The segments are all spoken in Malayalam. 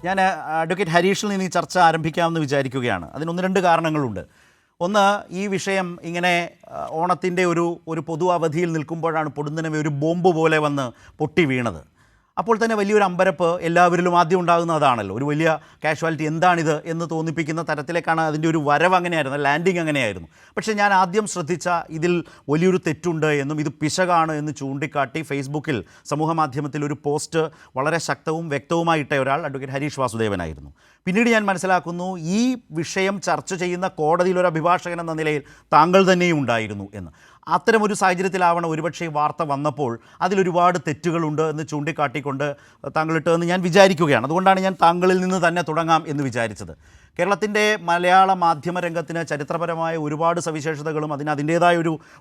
ഞാൻ അഡ്വക്കേറ്റ് ഹരീഷിൽ നിന്ന് ഈ ചർച്ച ആരംഭിക്കാമെന്ന് വിചാരിക്കുകയാണ്. അതിന് ഒന്ന് രണ്ട് കാരണങ്ങളുണ്ട്. ഒന്ന്, ഈ വിഷയം ഇങ്ങനെ ഓണത്തിൻ്റെ ഒരു പൊതു അവധിയിൽ നിൽക്കുമ്പോഴാണ് പൊടുന്നനെ ഒരു ബോംബ് പോലെ വന്ന് പൊട്ടി വീണത്. അപ്പോൾ തന്നെ വലിയൊരു അമ്പരപ്പ് എല്ലാവരിലും ആദ്യം ഉണ്ടാകുന്ന അതാണല്ലോ. ഒരു വലിയ കാഷ്വാലിറ്റി, എന്താണിത് എന്ന് തോന്നിപ്പിക്കുന്ന തരത്തിലേക്കാണ് അതിൻ്റെ ഒരു വരവ്. അങ്ങനെയായിരുന്നു, ലാൻഡിങ് അങ്ങനെയായിരുന്നു. പക്ഷേ ഞാൻ ആദ്യം ശ്രദ്ധിച്ച ഇതിൽ വലിയൊരു തെറ്റുണ്ട് എന്നും ഇത് പിശകാണ് എന്ന് ചൂണ്ടിക്കാട്ടി ഫേസ്ബുക്കിൽ സമൂഹമാധ്യമത്തിൽ ഒരു പോസ്റ്റ് വളരെ ശക്തവും വ്യക്തവുമായിട്ട ഒരാൾ അഡ്വക്കേറ്റ് ഹരീഷ് വാസുദേവനായിരുന്നു. പിന്നീട് ഞാൻ മനസ്സിലാക്കുന്നു, ഈ വിഷയം ചർച്ച ചെയ്യുന്ന കോടതിയിലൊരു അഭിഭാഷകൻ എന്ന നിലയിൽ താങ്കൾ തന്നെയും ഉണ്ടായിരുന്നു എന്ന്. അത്തരമൊരു സാഹചര്യത്തിലാവണം ഒരുപക്ഷെ വാർത്ത വന്നപ്പോൾ അതിലൊരുപാട് തെറ്റുകളുണ്ട് എന്ന് ചൂണ്ടിക്കാട്ടിക്കൊണ്ട് താങ്കളിട്ടെന്ന് ഞാൻ വിചാരിക്കുകയാണ്. അതുകൊണ്ടാണ് ഞാൻ താങ്കളിൽ നിന്ന് തന്നെ തുടങ്ങാം എന്ന് വിചാരിച്ചത്. കേരളത്തിൻ്റെ മലയാള മാധ്യമ രംഗത്തിന് ചരിത്രപരമായ ഒരുപാട് സവിശേഷതകളും അതിൻ്റേതായ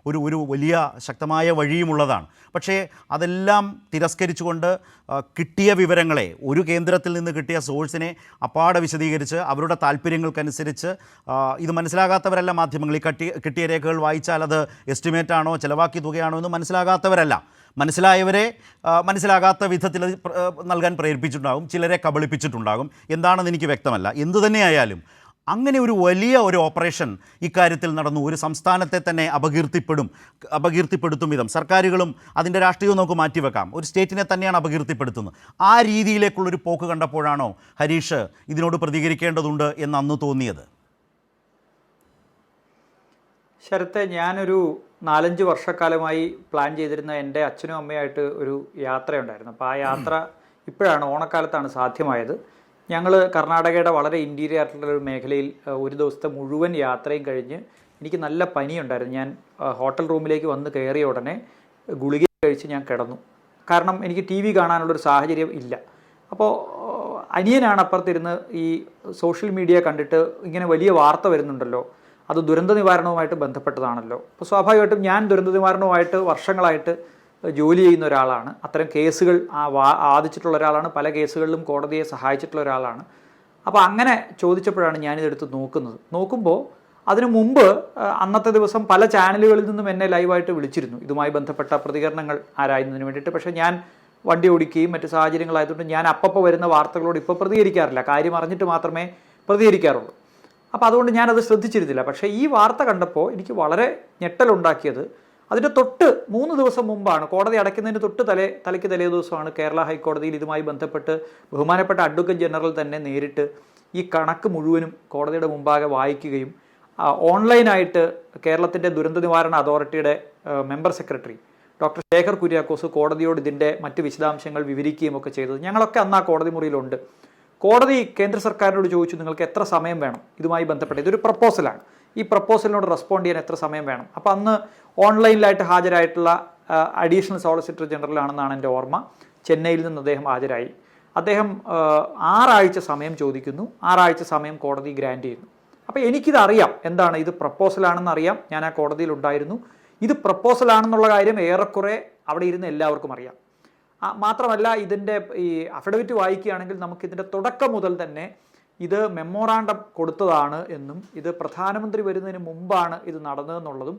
ഒരു വലിയ ശക്തമായ വഴിയുമുള്ളതാണ്. പക്ഷേ അതെല്ലാം തിരസ്കരിച്ചുകൊണ്ട് കിട്ടിയ വിവരങ്ങളെ, ഒരു കേന്ദ്രത്തിൽ നിന്ന് കിട്ടിയ സോഴ്സിനെ അപ്പാടെ വിശദീകരിച്ച് അവരുടെ താല്പര്യങ്ങൾക്കനുസരിച്ച്, ഇത് മനസ്സിലാകാത്തവരല്ല മാധ്യമങ്ങൾ. ഈ കിട്ടിയ രേഖകൾ വായിച്ചാൽ അത് എസ്റ്റിമേറ്റ് ആണോ ചിലവാക്കിയ തുകയാണോ എന്ന് മനസ്സിലാകാത്തവരല്ല. മനസ്സിലായവരെ മനസ്സിലാകാത്ത വിധത്തിൽ നൽകാൻ പ്രേരിപ്പിച്ചിട്ടുണ്ടാകും, ചിലരെ കബളിപ്പിച്ചിട്ടുണ്ടാകും. എന്താണെന്ന് എനിക്ക് വ്യക്തമല്ല. എന്തുതന്നെയായാലും അങ്ങനെ ഒരു വലിയ ഓപ്പറേഷൻ ഇക്കാര്യത്തിൽ നടന്നു. ഒരു സംസ്ഥാനത്തെ തന്നെ അപകീർത്തിപ്പെടുത്തും വിധം സർക്കാരുകളും അതിൻ്റെ രാഷ്ട്രീയവും നമുക്ക് മാറ്റിവെക്കാം, ഒരു സ്റ്റേറ്റിനെ തന്നെയാണ് അപകീർത്തിപ്പെടുത്തുന്നത്. ആ രീതിയിലേക്കുള്ളൊരു പോക്ക് കണ്ടപ്പോഴാണോ ഹരീഷ് ഇതിനോട് പ്രതികരിക്കേണ്ടതുണ്ട് എന്ന് അന്ന് തോന്നിയത്? ശരത്തെ, ഞാനൊരു 4-5 വർഷക്കാലമായി പ്ലാൻ ചെയ്തിരുന്ന എൻ്റെ അച്ഛനും അമ്മയായിട്ട് ഒരു യാത്രയുണ്ടായിരുന്നു. അപ്പോൾ ആ യാത്ര ഇപ്പോഴാണ്, ഓണക്കാലത്താണ് സാധ്യമായത്. ഞങ്ങൾ കർണാടകയുടെ വളരെ ഇൻറ്റീരിയർ ആയിട്ടുള്ള ഒരു മേഖലയിൽ ഒരു ദിവസത്തെ മുഴുവൻ യാത്രയും കഴിഞ്ഞ് എനിക്ക് നല്ല പനിയുണ്ടായിരുന്നു. ഞാൻ ഹോട്ടൽ റൂമിലേക്ക് വന്ന് കയറിയ ഉടനെ ഗുളിക കഴിച്ച് ഞാൻ കിടന്നു. കാരണം എനിക്ക് TV കാണാനുള്ളൊരു സാഹചര്യം ഇല്ല. അപ്പോൾ അനിയനാണ് അപ്പുറത്തിരുന്ന് ഈ സോഷ്യൽ മീഡിയ കണ്ടിട്ട് ഇങ്ങനെ വലിയ വാർത്ത വരുന്നുണ്ടല്ലോ, അത് ദുരന്ത നിവാരണവുമായിട്ട് ബന്ധപ്പെട്ടതാണല്ലോ. അപ്പോൾ സ്വാഭാവികമായിട്ടും ഞാൻ ദുരന്ത നിവാരണവുമായിട്ട് വർഷങ്ങളായിട്ട് ജോലി ചെയ്യുന്ന ഒരാളാണ്. അത്തരം കേസുകൾ ആദിച്ചിട്ടുള്ള ഒരാളാണ്. പല കേസുകളിലും കോടതിയെ സഹായിച്ചിട്ടുള്ള ഒരാളാണ്. അപ്പോൾ അങ്ങനെ ചോദിച്ചപ്പോഴാണ് ഞാനിതെടുത്ത് നോക്കുമ്പോൾ അതിനു മുമ്പ് അന്നത്തെ ദിവസം പല ചാനലുകളിൽ നിന്നും എന്നെ ലൈവായിട്ട് വിളിച്ചിരുന്നു ഇതുമായി ബന്ധപ്പെട്ട പ്രതികരണങ്ങൾ ആരായുന്നതിന് വേണ്ടിയിട്ട്. പക്ഷേ ഞാൻ വണ്ടി ഓടിക്കുകയും മറ്റ് സാഹചര്യങ്ങളായതുകൊണ്ട് ഞാൻ അപ്പോൾ വരുന്ന വാർത്തകളോട് ഇപ്പോൾ പ്രതികരിക്കാറില്ല. കാര്യം അറിഞ്ഞിട്ട് മാത്രമേ പ്രതികരിക്കാറുള്ളൂ. അപ്പോൾ അതുകൊണ്ട് ഞാനത് ശ്രദ്ധിച്ചിരുന്നില്ല. പക്ഷേ ഈ വാർത്ത കണ്ടപ്പോൾ എനിക്ക് വളരെ ഞെട്ടലുണ്ടാക്കിയത്, അതിൻ്റെ തൊട്ട് 3 ദിവസം മുമ്പാണ്, കോടതി അടയ്ക്കുന്നതിന് തൊട്ട് തലയ്ക്ക് തലേ ദിവസമാണ് കേരള ഹൈക്കോടതിയിൽ ഇതുമായി ബന്ധപ്പെട്ട് ബഹുമാനപ്പെട്ട അഡ്വക്കേറ്റ് ജനറൽ തന്നെ നേരിട്ട് ഈ കണക്ക് മുഴുവനും കോടതിയുടെ മുമ്പാകെ വായിക്കുകയും ഓൺലൈനായിട്ട് കേരളത്തിൻ്റെ ദുരന്ത നിവാരണ അതോറിറ്റിയുടെ member secretary doctor Sekhar Kuriakose കോടതിയോട് ഇതിൻ്റെ മറ്റ് വിശദാംശങ്ങൾ വിവരിക്കുകയും ഒക്കെ ചെയ്തത്. ഞങ്ങളൊക്കെ അന്ന് ആ കോടതി മുറിയിലുണ്ട്. കോടതി കേന്ദ്ര സർക്കാരിനോട് ചോദിച്ചു, നിങ്ങൾക്ക് എത്ര സമയം വേണം ഇതുമായി ബന്ധപ്പെട്ട്, ഇതൊരു പ്രപ്പോസലാണ്, ഈ പ്രപ്പോസലിനോട് റെസ്പോണ്ട് ചെയ്യാൻ എത്ര സമയം വേണം. അപ്പോൾ അന്ന് ഓൺലൈനിലായിട്ട് ഹാജരായിട്ടുള്ള അഡീഷണൽ സോളിസിറ്റർ ജനറൽ ആണെന്നാണ് എൻ്റെ ഓർമ്മ. ചെന്നൈയിൽ നിന്ന് അദ്ദേഹം ഹാജരായി. അദ്ദേഹം 6 ആഴ്ച സമയം ചോദിക്കുന്നു. 6 ആഴ്ച സമയം കോടതി ഗ്രാൻറ്റ് ചെയ്യുന്നു. അപ്പോൾ എനിക്കിതറിയാം, എന്താണ് ഇത് പ്രപ്പോസലാണെന്ന് അറിയാം. ഞാൻ ആ കോടതിയിൽ ഉണ്ടായിരുന്നു. ഇത് പ്രപ്പോസലാണെന്നുള്ള കാര്യം ഏറെക്കുറെ അവിടെ ഇരുന്ന് എല്ലാവർക്കും അറിയാം. മാത്രമല്ല, ഇതിൻ്റെ ഈ അഫിഡവിറ്റ് വായിക്കുകയാണെങ്കിൽ നമുക്കിതിൻ്റെ തുടക്കം മുതൽ തന്നെ ഇത് മെമ്മോറാണ്ടം കൊടുത്തതാണ് എന്നും ഇത് പ്രധാനമന്ത്രി വരുന്നതിന് മുമ്പാണ് ഇത് നടന്നതെന്നുള്ളതും,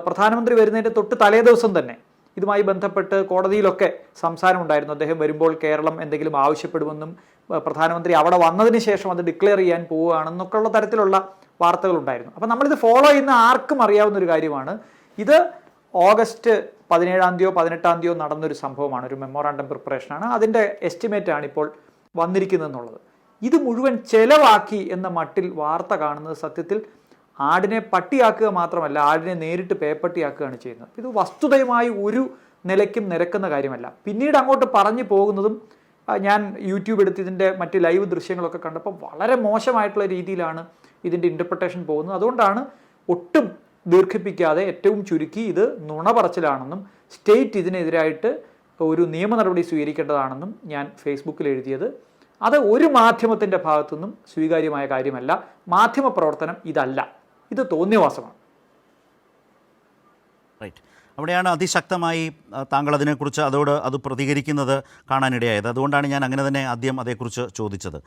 പ്രധാനമന്ത്രി വരുന്നതിൻ്റെ തൊട്ട് തലേ ദിവസം തന്നെ ഇതുമായി ബന്ധപ്പെട്ട് കോടതിയിലൊക്കെ സംസാരമുണ്ടായിരുന്നു. അദ്ദേഹം വരുമ്പോൾ കേരളം എന്തെങ്കിലും ആവശ്യപ്പെടുമെന്നും പ്രധാനമന്ത്രി അവിടെ വന്നതിന് ശേഷം അത് ഡിക്ലെയർ ചെയ്യാൻ പോവുകയാണെന്നൊക്കെയുള്ള തരത്തിലുള്ള വാർത്തകളുണ്ടായിരുന്നു. അപ്പോൾ നമ്മളിത് ഫോളോ ചെയ്യുന്ന ആർക്കും അറിയാവുന്ന ഒരു കാര്യമാണ്. ഇത് ഓഗസ്റ്റ് 17-ാം 18-ാം തീയതിയോ നടന്നൊരു സംഭവമാണ്, ഒരു മെമ്മോറാണ്ടം പ്രിപ്പറേഷനാണ്. അതിൻ്റെ എസ്റ്റിമേറ്റാണ് ഇപ്പോൾ വന്നിരിക്കുന്നതെന്നുള്ളത്. ഇത് മുഴുവൻ ചെലവാക്കി എന്ന മട്ടിൽ വാർത്ത കാണുന്നത് സത്യത്തിൽ ആടിനെ പട്ടിയാക്കുക മാത്രമല്ല, ആടിനെ നേരിട്ട് പേപ്പട്ടിയാക്കുകയാണ് ചെയ്യുന്നത്. ഇത് വസ്തുതയുമായി ഒരു നിലയ്ക്കും നിരക്കുന്ന കാര്യമല്ല. പിന്നീട് അങ്ങോട്ട് പറഞ്ഞു പോകുന്നതും, ഞാൻ യൂട്യൂബ് എടുത്ത് ഇതിൻ്റെ മറ്റ് ലൈവ് ദൃശ്യങ്ങളൊക്കെ കണ്ടപ്പോൾ വളരെ മോശമായിട്ടുള്ള രീതിയിലാണ് ഇതിൻ്റെ ഇൻ്റർപ്രിട്ടേഷൻ പോകുന്നത്. അതുകൊണ്ടാണ് ഒട്ടും ദീർഘിപ്പിക്കാതെ ഏറ്റവും ചുരുക്കി ഇത് നുണ പറച്ചിലാണെന്നും സ്റ്റേറ്റ് ഇതിനെതിരായിട്ട് ഒരു നിയമ നടപടി സ്വീകരിക്കേണ്ടതാണെന്നും ഞാൻ ഫേസ്ബുക്കിൽ എഴുതിയത്. അത് ഒരു മാധ്യമത്തിൻ്റെ ഭാഗത്തുനിന്നും സ്വീകാര്യമായ കാര്യമല്ല. മാധ്യമ പ്രവർത്തനം ഇതല്ല, ഇത് തോന്നിയവാസമാണ്. റൈറ്റ്. അവിടെയാണ് അതിശക്തമായി താങ്കൾ അതിനെക്കുറിച്ച് അത് പ്രതികരിക്കുന്നത് കാണാനിടയായത്. അതുകൊണ്ടാണ് ഞാൻ അങ്ങനെ തന്നെ ആദ്യം അതേക്കുറിച്ച് ചോദിച്ചത്.